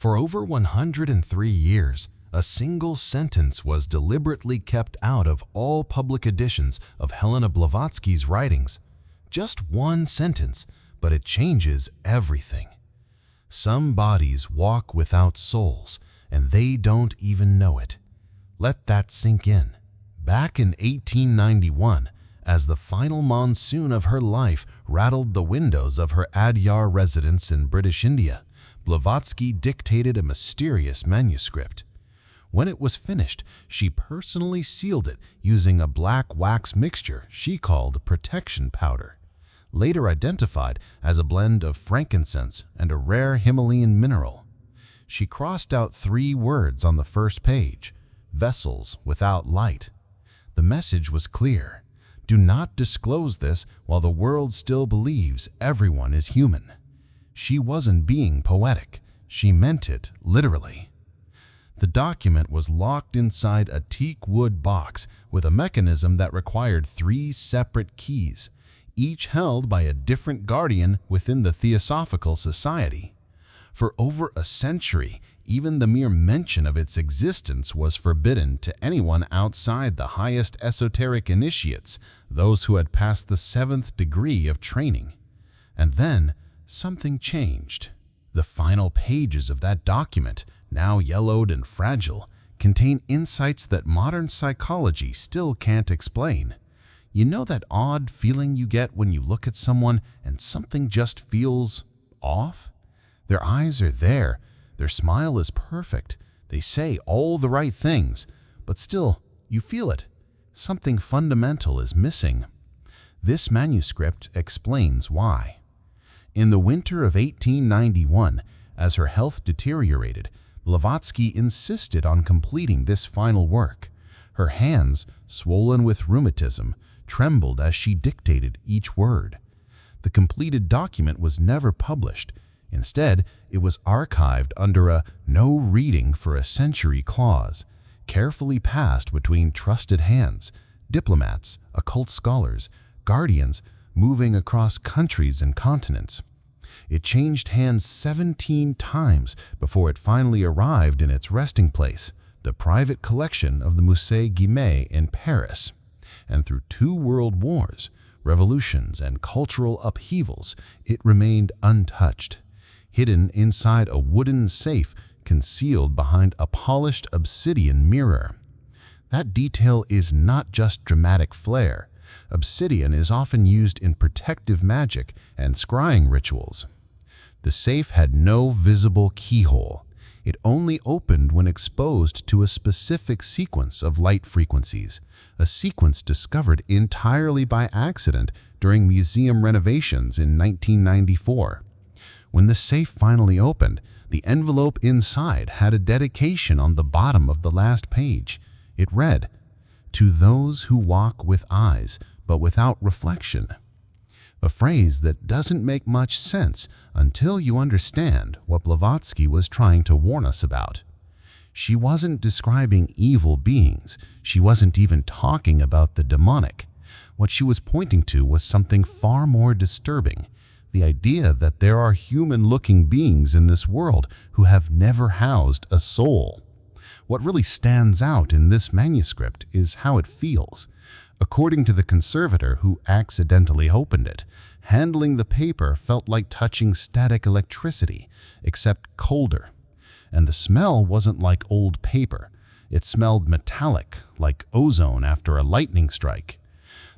For over 103 years, a single sentence was deliberately kept out of all public editions of Helena Blavatsky's writings. Just one sentence, but it changes everything. Some bodies walk without souls, and they don't even know it. Let that sink in. Back in 1891, as the final monsoon of her life rattled the windows of her Adyar residence in British India, Blavatsky dictated a mysterious manuscript. When it was finished, she personally sealed it using a black wax mixture she called protection powder, later identified as a blend of frankincense and a rare Himalayan mineral. She crossed out 3 words on the first page: vessels without light. The message was clear: do not disclose this while the world still believes everyone is human. She wasn't being poetic. She meant it literally. The document was locked inside a teak wood box with a mechanism that required 3 separate keys, each held by a different guardian within the Theosophical Society. For over a century, even the mere mention of its existence was forbidden to anyone outside the highest esoteric initiates, those who had passed the 7th degree of training. And then, something changed. The final pages of that document, now yellowed and fragile, contain insights that modern psychology still can't explain. You know that odd feeling you get when you look at someone and something just feels off? Their eyes are there, their smile is perfect, they say all the right things, but still, you feel it. Something fundamental is missing. This manuscript explains why. In the winter of 1891, as her health deteriorated, Blavatsky insisted on completing this final work. Her hands, swollen with rheumatism, trembled as she dictated each word. The completed document was never published. Instead, it was archived under a "no reading for a century" clause, carefully passed between trusted hands, diplomats, occult scholars, guardians, moving across countries and continents. It changed hands 17 times before it finally arrived in its resting place, the private collection of the Musée Guimet in Paris. And through 2 world wars, revolutions, and cultural upheavals, it remained untouched, hidden inside a wooden safe concealed behind a polished obsidian mirror. That detail is not just dramatic flair. Obsidian is often used in protective magic and scrying rituals. The safe had no visible keyhole. It only opened when exposed to a specific sequence of light frequencies, a sequence discovered entirely by accident during museum renovations in 1994. When the safe finally opened, the envelope inside had a dedication on the bottom of the last page. It read, "To those who walk with eyes, but without reflection." A phrase that doesn't make much sense until you understand what Blavatsky was trying to warn us about. She wasn't describing evil beings. She wasn't even talking about the demonic. What she was pointing to was something far more disturbing: the idea that there are human-looking beings in this world who have never housed a soul. What really stands out in this manuscript is how it feels. According to the conservator who accidentally opened it, handling the paper felt like touching static electricity, except colder. And the smell wasn't like old paper. It smelled metallic, like ozone after a lightning strike.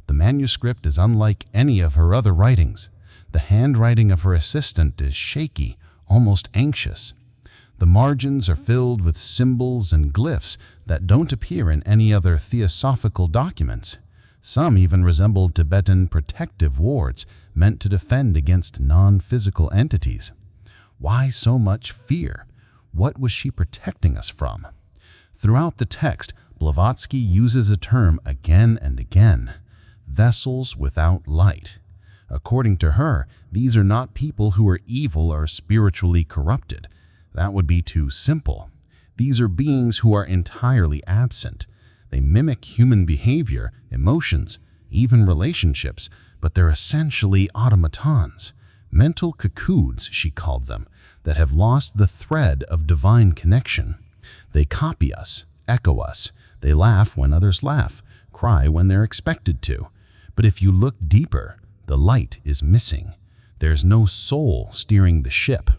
The manuscript is unlike any of her other writings. The handwriting of her assistant is shaky, almost anxious. The margins are filled with symbols and glyphs that don't appear in any other theosophical documents. Some even resemble Tibetan protective wards meant to defend against non-physical entities. Why so much fear? What was she protecting us from? Throughout the text, Blavatsky uses a term again and again: vessels without light. According to her, these are not people who are evil or spiritually corrupted. That would be too simple. These are beings who are entirely absent. They mimic human behavior, emotions, even relationships, but they're essentially automatons, mental cocoons, she called them, that have lost the thread of divine connection. They copy us, echo us, they laugh when others laugh, cry when they're expected to. But if you look deeper, the light is missing. There's no soul steering the ship.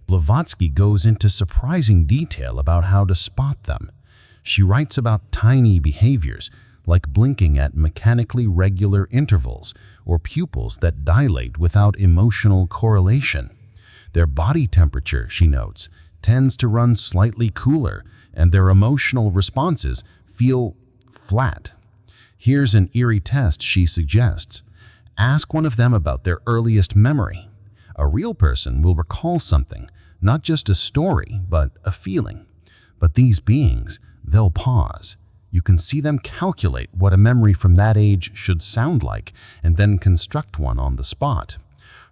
Blavatsky goes into surprising detail about how to spot them. She writes about tiny behaviors, like blinking at mechanically regular intervals or pupils that dilate without emotional correlation. Their body temperature, she notes, tends to run slightly cooler, and their emotional responses feel flat. Here's an eerie test she suggests. Ask one of them about their earliest memory. A real person will recall something, not just a story, but a feeling. But these beings, they'll pause. You can see them calculate what a memory from that age should sound like and then construct one on the spot.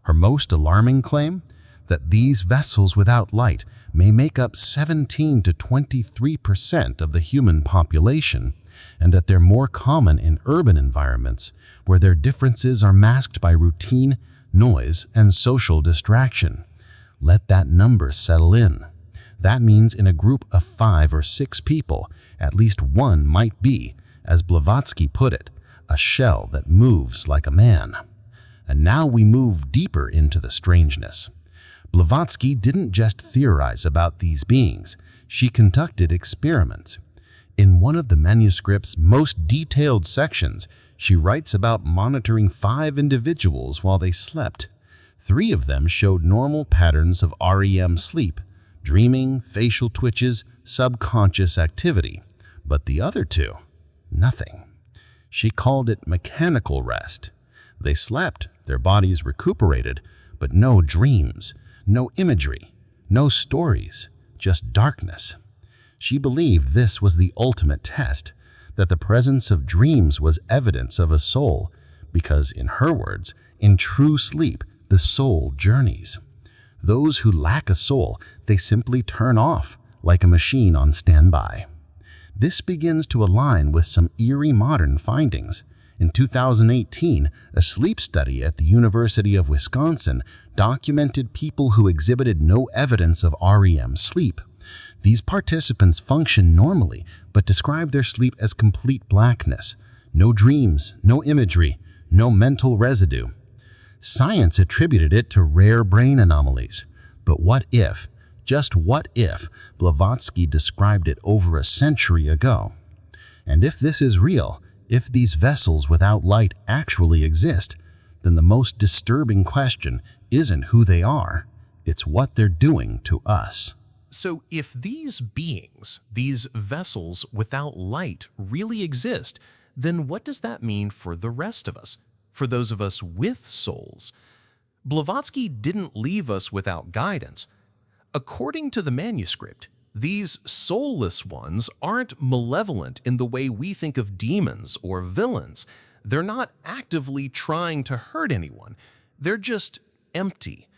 Her most alarming claim? That these vessels without light may make up 17 to 23% of the human population, and that they're more common in urban environments where their differences are masked by routine, noise, and social distraction. Let that number settle in. That means in a group of 5 or 6 people, at least one might be, as Blavatsky put it, a shell that moves like a man. And now we move deeper into the strangeness. Blavatsky didn't just theorize about these beings, she conducted experiments. In one of the manuscript's most detailed sections, she writes about monitoring 5 individuals while they slept. 3 of them showed normal patterns of REM sleep, dreaming, facial twitches, subconscious activity. But the other 2, nothing. She called it mechanical rest. They slept, their bodies recuperated, but no dreams, no imagery, no stories, just darkness. She believed this was the ultimate test, that the presence of dreams was evidence of a soul, because, in her words, in true sleep, the soul journeys. Those who lack a soul, they simply turn off, like a machine on standby. This begins to align with some eerie modern findings. In 2018, a sleep study at the University of Wisconsin documented people who exhibited no evidence of REM sleep. These participants function normally, but describe their sleep as complete blackness. No dreams, no imagery, no mental residue. Science attributed it to rare brain anomalies. But what if, just what if, Blavatsky described it over a century ago? And if this is real, if these vessels without light actually exist, then the most disturbing question isn't who they are, it's what they're doing to us. So if these beings, these vessels without light really exist, then what does that mean for the rest of us, for those of us with souls? Blavatsky didn't leave us without guidance. According to the manuscript, these soulless ones aren't malevolent in the way we think of demons or villains. They're not actively trying to hurt anyone. They're just empty.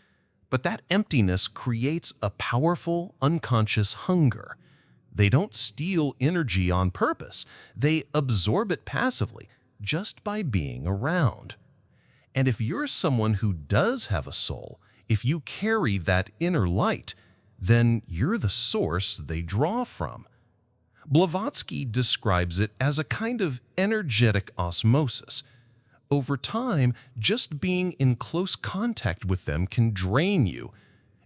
But that emptiness creates a powerful, unconscious hunger. They don't steal energy on purpose. They absorb it passively, just by being around. And if you're someone who does have a soul, if you carry that inner light, then you're the source they draw from. Blavatsky describes it as a kind of energetic osmosis. Over time, just being in close contact with them can drain you.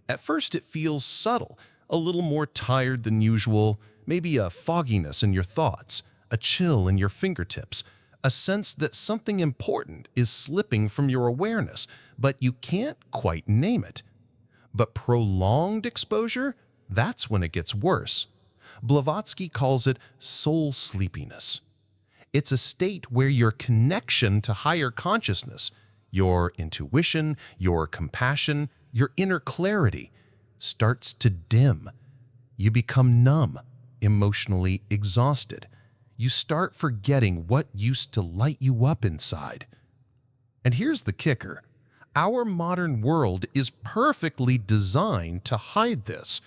At first, it feels subtle, a little more tired than usual, maybe a fogginess in your thoughts, a chill in your fingertips, a sense that something important is slipping from your awareness, but you can't quite name it. But prolonged exposure, that's when it gets worse. Blavatsky calls it soul sleepiness. It's a state where your connection to higher consciousness, your intuition, your compassion, your inner clarity, starts to dim. You become numb, emotionally exhausted. You start forgetting what used to light you up inside. And here's the kicker. Our modern world is perfectly designed to hide this.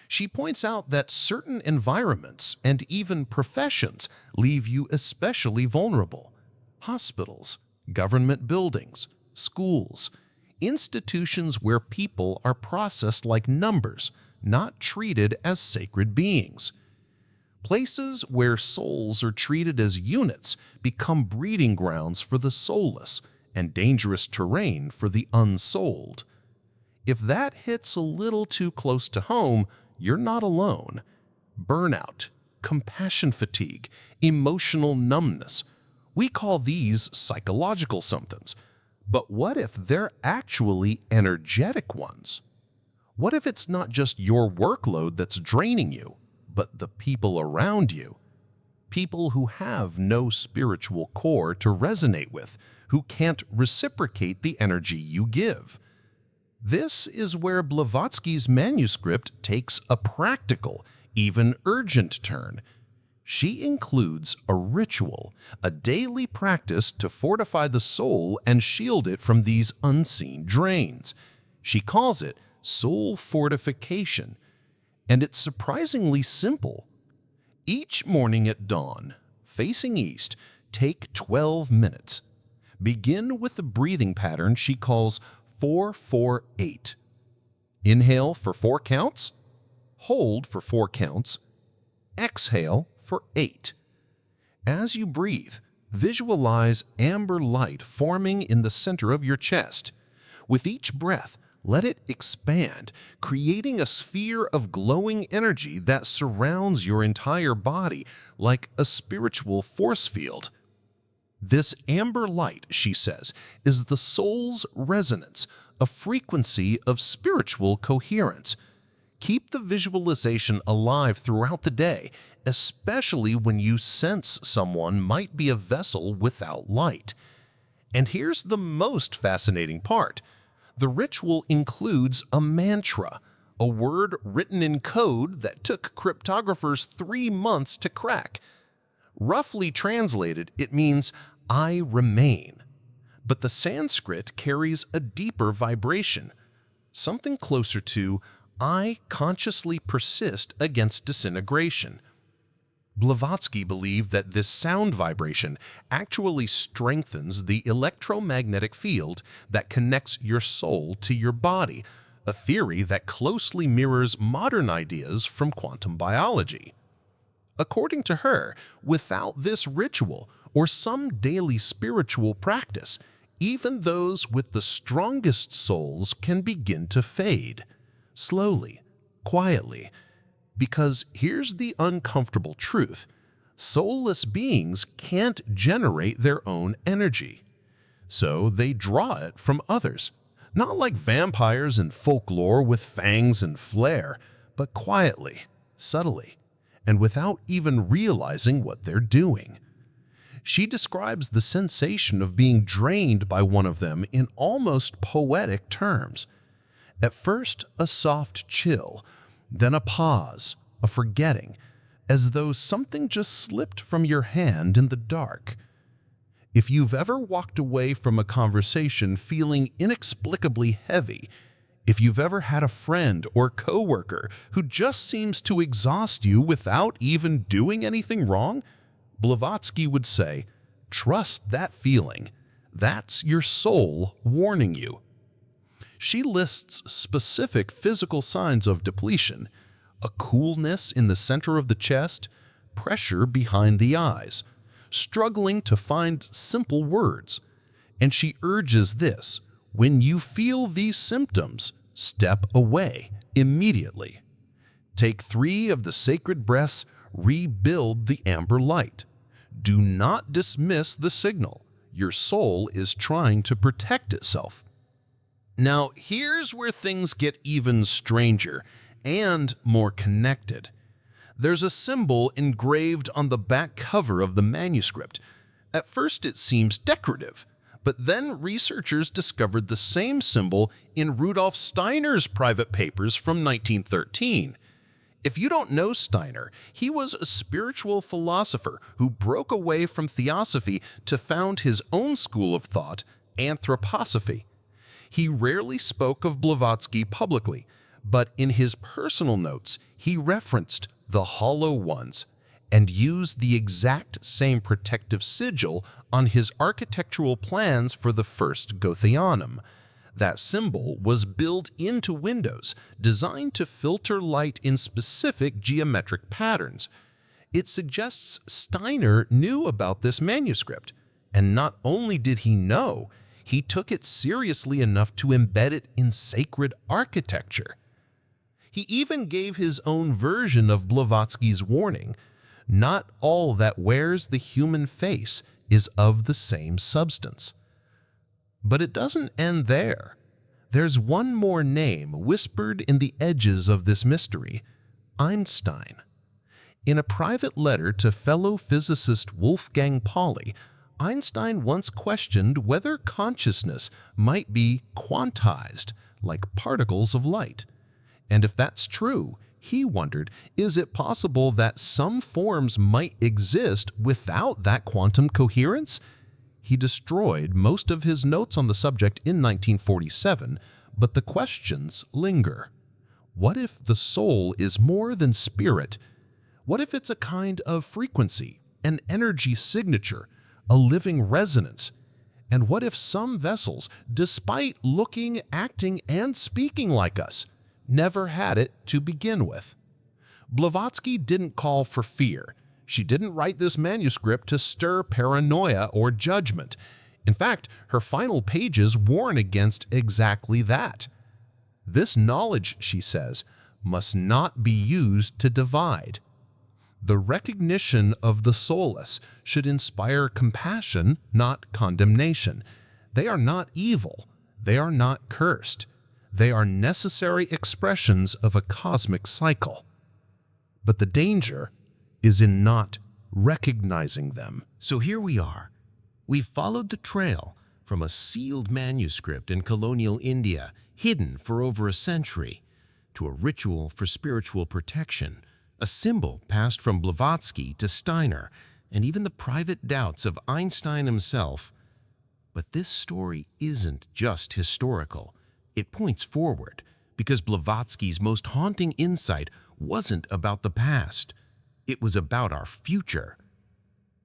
She points out that certain environments and even professions leave you especially vulnerable. Hospitals, government buildings, schools, institutions where people are processed like numbers, not treated as sacred beings. Places where souls are treated as units become breeding grounds for the soulless and dangerous terrain for the unsouled. If that hits a little too close to home, you're not alone. Burnout, compassion fatigue, emotional numbness. We call these psychological symptoms. But what if they're actually energetic ones? What if it's not just your workload that's draining you, but the people around you? People who have no spiritual core to resonate with, who can't reciprocate the energy you give. This is where Blavatsky's manuscript takes a practical, even urgent turn. She includes a ritual, a daily practice to fortify the soul and shield it from these unseen drains. She calls it soul fortification, and it's surprisingly simple. Each morning at dawn, facing east, take 12 minutes. Begin with a breathing pattern she calls 4-4-8. Inhale for 4 counts, hold for 4 counts, exhale for 8. As you breathe, visualize amber light forming in the center of your chest. With each breath, let it expand, creating a sphere of glowing energy that surrounds your entire body like a spiritual force field. This amber light, she says, is the soul's resonance, a frequency of spiritual coherence. Keep the visualization alive throughout the day, especially when you sense someone might be a vessel without light. And here's the most fascinating part. The ritual includes a mantra, a word written in code that took cryptographers 3 months to crack. Roughly translated, it means, "I remain." But the Sanskrit carries a deeper vibration, something closer to, "I consciously persist against disintegration." Blavatsky believed that this sound vibration actually strengthens the electromagnetic field that connects your soul to your body, a theory that closely mirrors modern ideas from quantum biology. According to her, without this ritual or some daily spiritual practice, even those with the strongest souls can begin to fade, slowly, quietly. Because here's the uncomfortable truth: soulless beings can't generate their own energy. So they draw it from others, not like vampires in folklore with fangs and flair, but quietly, subtly, and without even realizing what they're doing. She describes the sensation of being drained by one of them in almost poetic terms. At first, a soft chill, then a pause, a forgetting, as though something just slipped from your hand in the dark. If you've ever walked away from a conversation feeling inexplicably heavy, if you've ever had a friend or coworker who just seems to exhaust you without even doing anything wrong, Blavatsky would say, trust that feeling. That's your soul warning you. She lists specific physical signs of depletion: a coolness in the center of the chest, pressure behind the eyes, struggling to find simple words. And she urges this: when you feel these symptoms, step away immediately. Take 3 of the sacred breaths, rebuild the amber light. Do not dismiss the signal. Your soul is trying to protect itself. Now, here's where things get even stranger and more connected. There's a symbol engraved on the back cover of the manuscript. At first it seems decorative, but then researchers discovered the same symbol in Rudolf Steiner's private papers from 1913. If you don't know Steiner, he was a spiritual philosopher who broke away from theosophy to found his own school of thought, anthroposophy. He rarely spoke of Blavatsky publicly, but in his personal notes, he referenced the hollow ones and used the exact same protective sigil on his architectural plans for the first Gothianum. That symbol was built into windows, designed to filter light in specific geometric patterns. It suggests Steiner knew about this manuscript, and not only did he know, he took it seriously enough to embed it in sacred architecture. He even gave his own version of Blavatsky's warning: not all that wears the human face is of the same substance. But it doesn't end there. There's one more name whispered in the edges of this mystery: Einstein. In a private letter to fellow physicist Wolfgang Pauli, Einstein once questioned whether consciousness might be quantized, like particles of light. And if that's true, he wondered, is it possible that some forms might exist without that quantum coherence? He destroyed most of his notes on the subject in 1947, but the questions linger. What if the soul is more than spirit? What if it's a kind of frequency, an energy signature, a living resonance? And what if some vessels, despite looking, acting, and speaking like us, never had it to begin with? Blavatsky didn't call for fear. She didn't write this manuscript to stir paranoia or judgment. In fact, her final pages warn against exactly that. This knowledge, she says, must not be used to divide. The recognition of the soulless should inspire compassion, not condemnation. They are not evil. They are not cursed. They are necessary expressions of a cosmic cycle. But the danger is in not recognizing them. So here we are. We've followed the trail from a sealed manuscript in colonial India, hidden for over a century, to a ritual for spiritual protection, a symbol passed from Blavatsky to Steiner, and even the private doubts of Einstein himself. But this story isn't just historical. It points forward, because Blavatsky's most haunting insight wasn't about the past. It was about our future.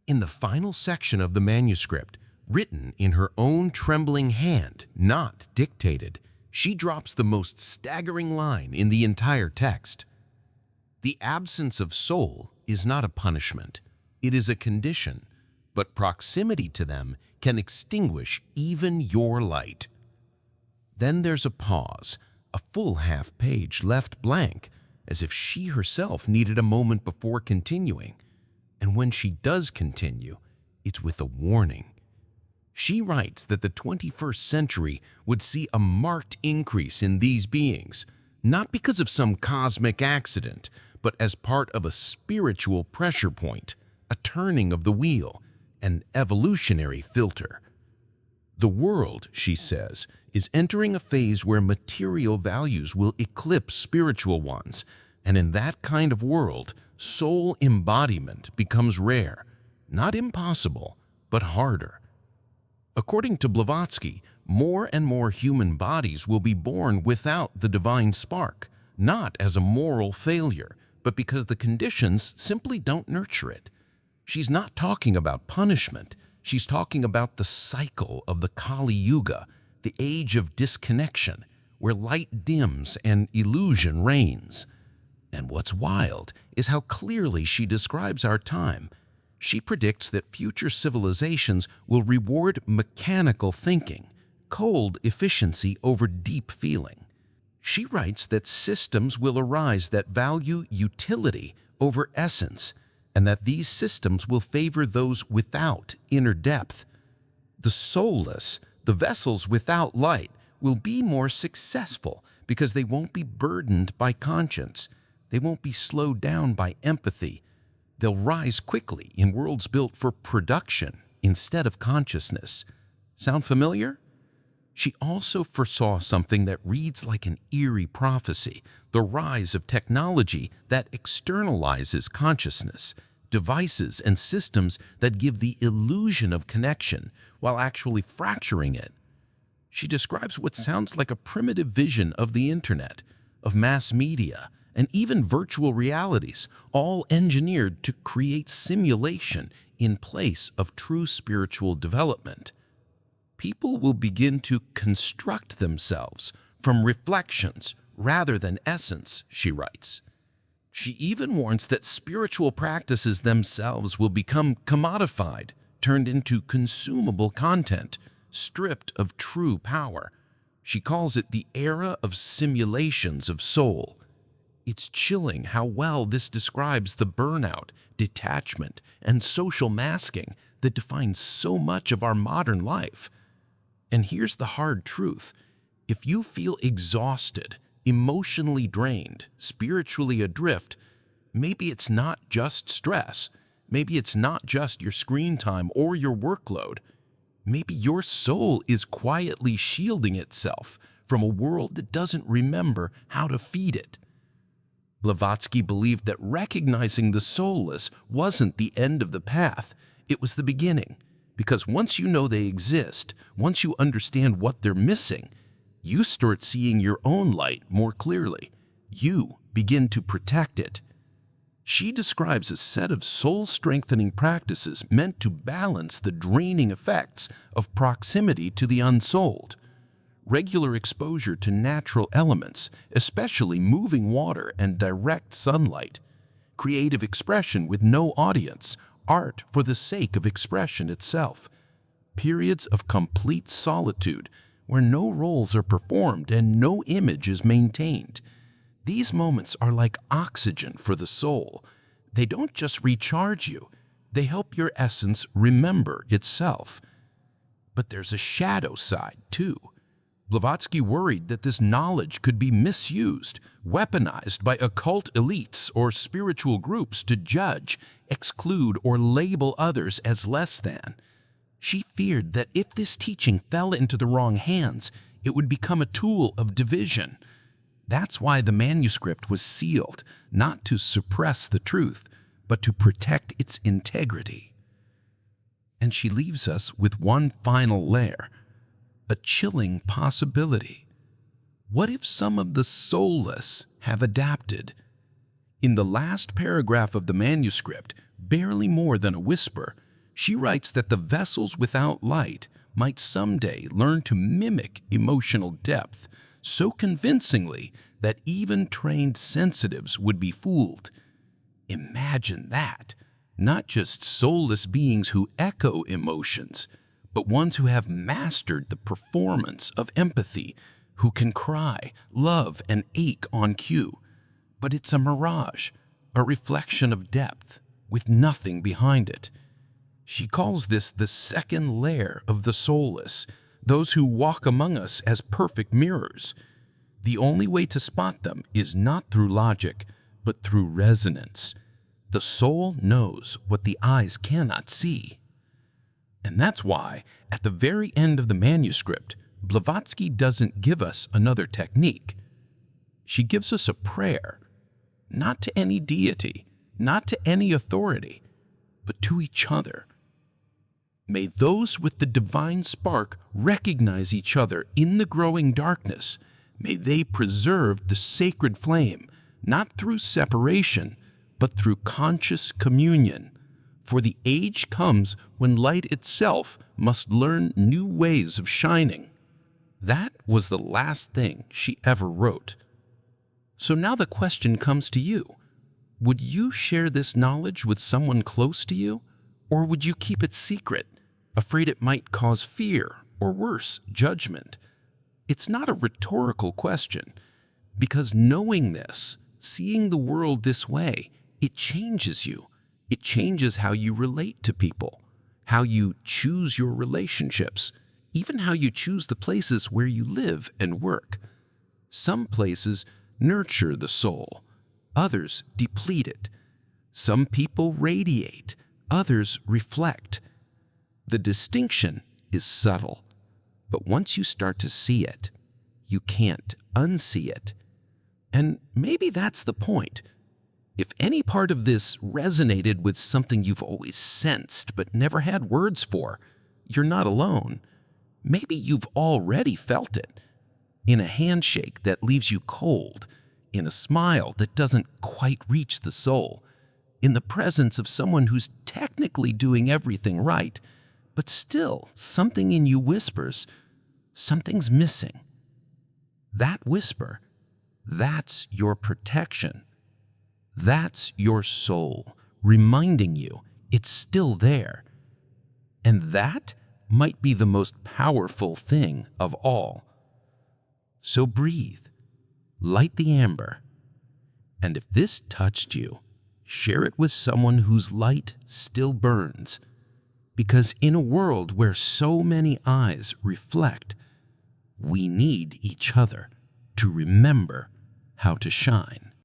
In the final section of the manuscript, written in her own trembling hand, not dictated, she drops the most staggering line in the entire text. The absence of soul is not a punishment. It is a condition, but proximity to them can extinguish even your light. Then there's a pause, a full half page left blank, as if she herself needed a moment before continuing. And when she does continue, it's with a warning. She writes that the 21st century would see a marked increase in these beings, not because of some cosmic accident, but as part of a spiritual pressure point, a turning of the wheel, an evolutionary filter. The world, she says, is entering a phase where material values will eclipse spiritual ones, and in that kind of world, soul embodiment becomes rare, not impossible, but harder. According to Blavatsky, more and more human bodies will be born without the divine spark, not as a moral failure, but because the conditions simply don't nurture it. She's not talking about punishment. She's talking about the cycle of the Kali Yuga, the age of disconnection, where light dims and illusion reigns. And what's wild is how clearly she describes our time. She predicts that future civilizations will reward mechanical thinking, cold efficiency over deep feeling. She writes that systems will arise that value utility over essence, and that these systems will favor those without inner depth. The soulless, the vessels without light, will be more successful because they won't be burdened by conscience. They won't be slowed down by empathy. They'll rise quickly in worlds built for production instead of consciousness. Sound familiar? She also foresaw something that reads like an eerie prophecy: the rise of technology that externalizes consciousness, devices and systems that give the illusion of connection while actually fracturing it. She describes what sounds like a primitive vision of the internet, of mass media, and even virtual realities, all engineered to create simulation in place of true spiritual development. people will begin to construct themselves from reflections rather than essence, she writes. She even warns that spiritual practices themselves will become commodified, turned into consumable content, stripped of true power. She calls it the era of simulations of soul. It's chilling how well this describes the burnout, detachment, and social masking that defines so much of our modern life. And here's the hard truth. If you feel exhausted, emotionally drained, spiritually adrift, maybe it's not just stress. Maybe it's not just your screen time or your workload. Maybe your soul is quietly shielding itself from a world that doesn't remember how to feed it. Blavatsky believed that recognizing the soulless wasn't the end of the path, it was the beginning. Because once you know they exist, once you understand what they're missing, you start seeing your own light more clearly. You begin to protect it. She describes a set of soul-strengthening practices meant to balance the draining effects of proximity to the unsouled. Regular exposure to natural elements, especially moving water and direct sunlight, creative expression with no audience, art for the sake of expression itself, periods of complete solitude where no roles are performed and no image is maintained. These moments are like oxygen for the soul. They don't just recharge you, they help your essence remember itself. But there's a shadow side too. Blavatsky worried that this knowledge could be misused, weaponized by occult elites or spiritual groups to judge, exclude, or label others as less than. She feared that if this teaching fell into the wrong hands, it would become a tool of division. That's why the manuscript was sealed, not to suppress the truth, but to protect its integrity. And she leaves us with one final layer, a chilling possibility. What if some of the soulless have adapted? In the last paragraph of the manuscript, barely more than a whisper, she writes that the vessels without light might someday learn to mimic emotional depth so convincingly that even trained sensitives would be fooled. Imagine that! Not just soulless beings who echo emotions, but ones who have mastered the performance of empathy, who can cry, love, and ache on cue. But it's a mirage, a reflection of depth, with nothing behind it. She calls this the second layer of the soulless, those who walk among us as perfect mirrors. The only way to spot them is not through logic, but through resonance. The soul knows what the eyes cannot see. And that's why, at the very end of the manuscript, Blavatsky doesn't give us another technique. She gives us a prayer, not to any deity, not to any authority, but to each other. May those with the divine spark recognize each other in the growing darkness. May they preserve the sacred flame, not through separation, but through conscious communion. For the age comes when light itself must learn new ways of shining. That was the last thing she ever wrote. So now the question comes to you. Would you share this knowledge with someone close to you? Or would you keep it secret, afraid it might cause fear or worse, judgment? It's not a rhetorical question, because knowing this, seeing the world this way, it changes you. It changes how you relate to people, how you choose your relationships, even how you choose the places where you live and work. Some places nurture the soul, others deplete it. Some people radiate, others reflect. The distinction is subtle, but once you start to see it, you can't unsee it. And maybe that's the point. If any part of this resonated with something you've always sensed but never had words for, you're not alone. Maybe you've already felt it. In a handshake that leaves you cold, in a smile that doesn't quite reach the soul, in the presence of someone who's technically doing everything right, but still something in you whispers, something's missing. That whisper, that's your protection. That's your soul reminding you it's still there. And that might be the most powerful thing of all. So breathe, light the amber, and if this touched you, share it with someone whose light still burns. Because in a world where so many eyes reflect, we need each other to remember how to shine.